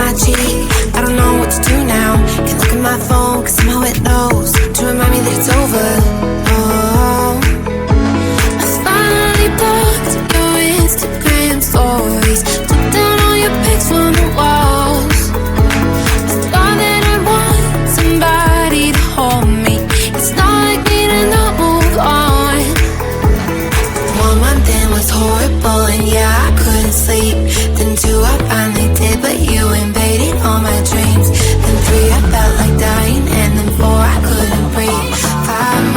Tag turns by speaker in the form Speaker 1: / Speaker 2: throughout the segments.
Speaker 1: my cheek. I don't know what to do now. Can't look at my phone, cause somehow it knows to remind me that it's over. Oh, I finally blocked your Instagram stories, took down all your pics from the walls. I thought that I'd want somebody to hold me. It's not like me to not move on. 1 month in was horrible, and yeah, I couldn't sleep. Then 2, I finally did, but you invaded all my dreams. Then 3, I felt like dying, and then 4, I couldn't breathe. 5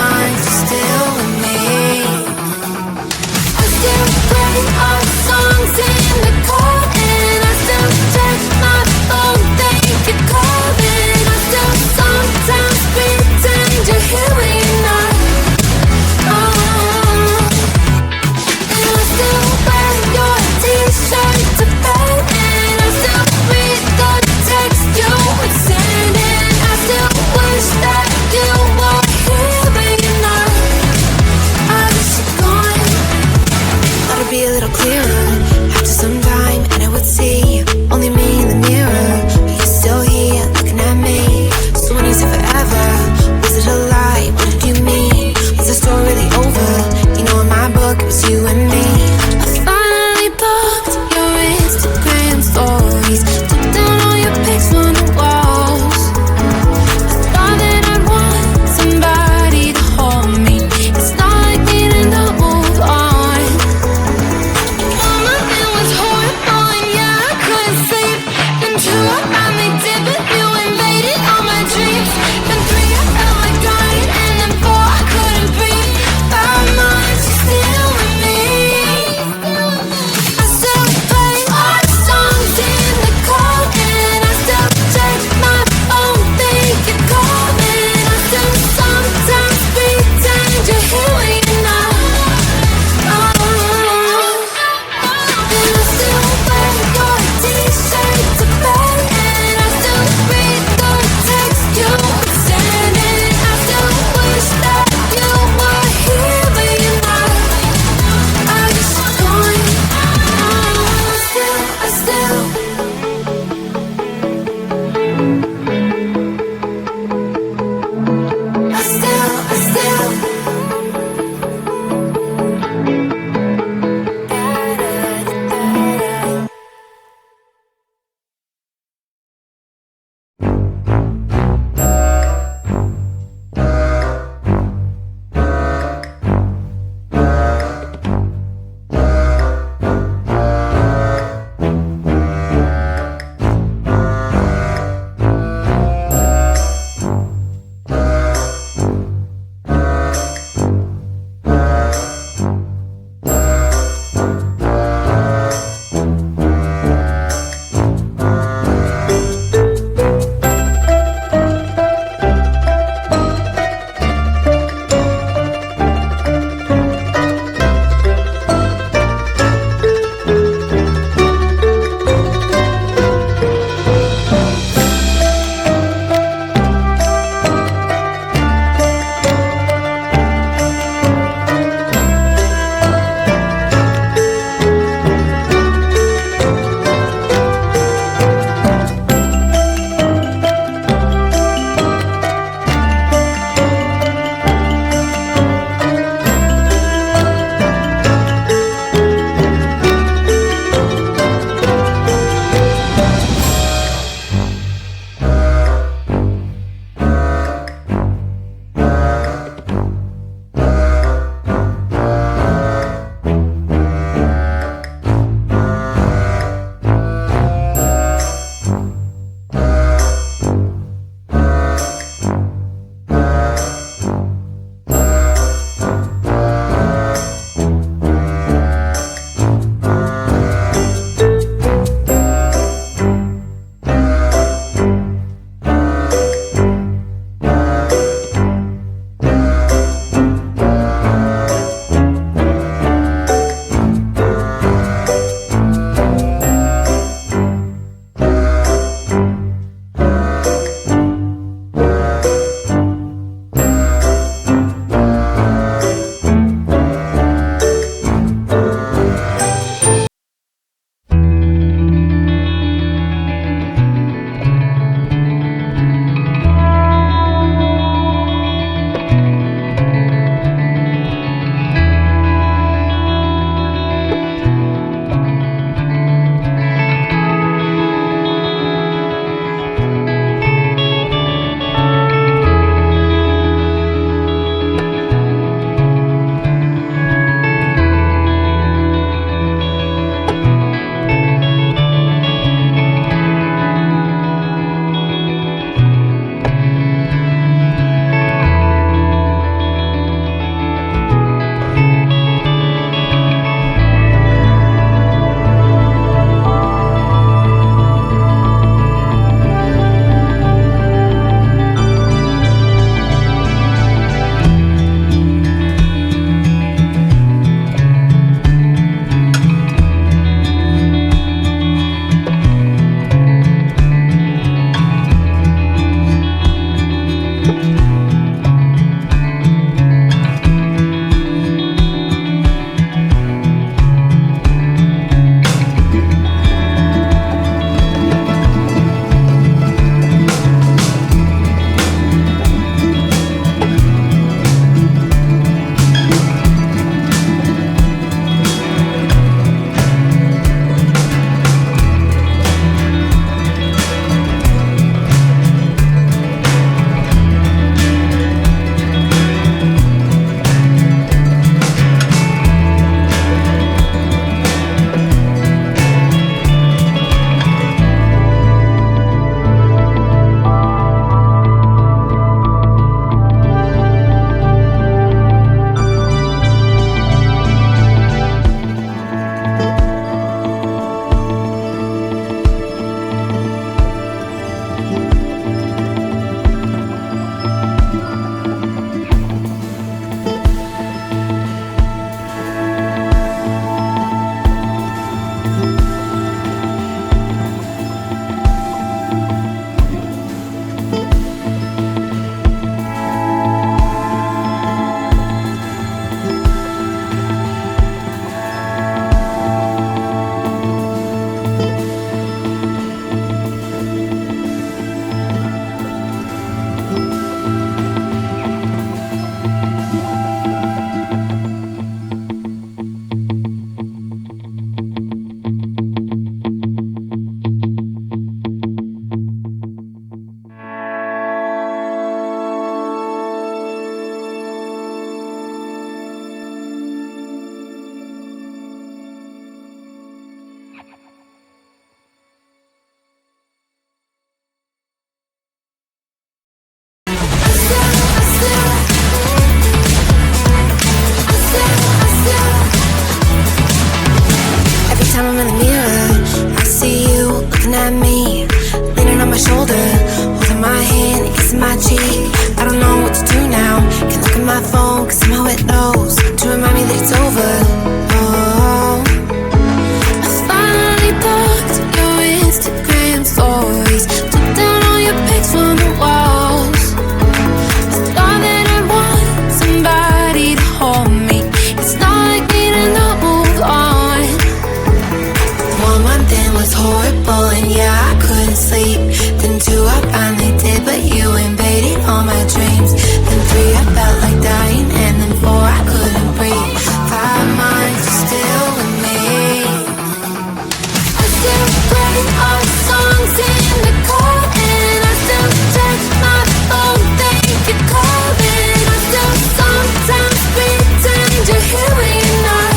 Speaker 1: looking at me, leaning on my shoulder, holding my hand, kissing my cheek. I don't know what to do now. Can't look at my phone, cause somehow it knows to remind me that it's over. Oh, I finally blocked your Instagram stories, took down all your pics from the walls. I thought that I want somebody to hold me. It's not like me to not move on. 1 month in was horrible, and yeah, I couldn't sleep. Then 2, I finally did, but you invaded all my dreams. Then 3, I felt like dying, and then 4, I couldn't breathe. 5 months, you're still with me. I still play our songs in the car, and I still check my phone, think you're calling. I still sometimes pretend you're here when you're not.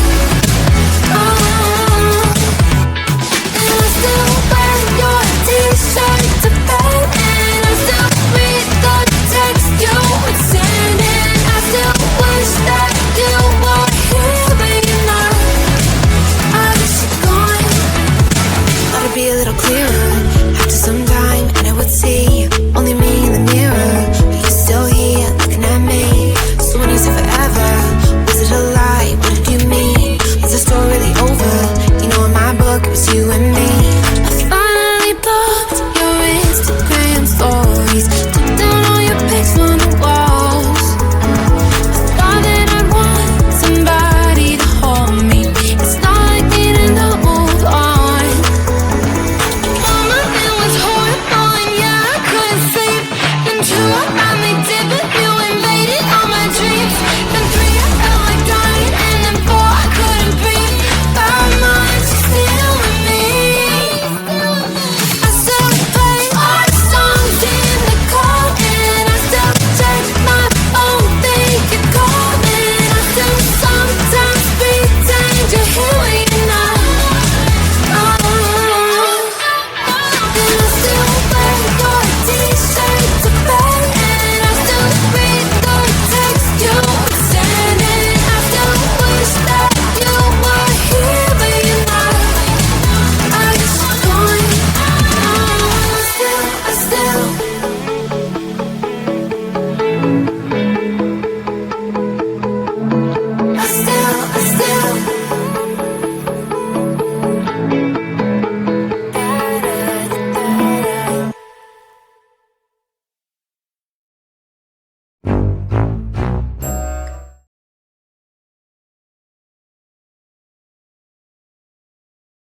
Speaker 1: And I still wear your t-shirt to bed, and I still read the text you would send, and I still wish that you were here when you're not. I wish you're gone. Thought it'd be a little clearer after some time, and I would see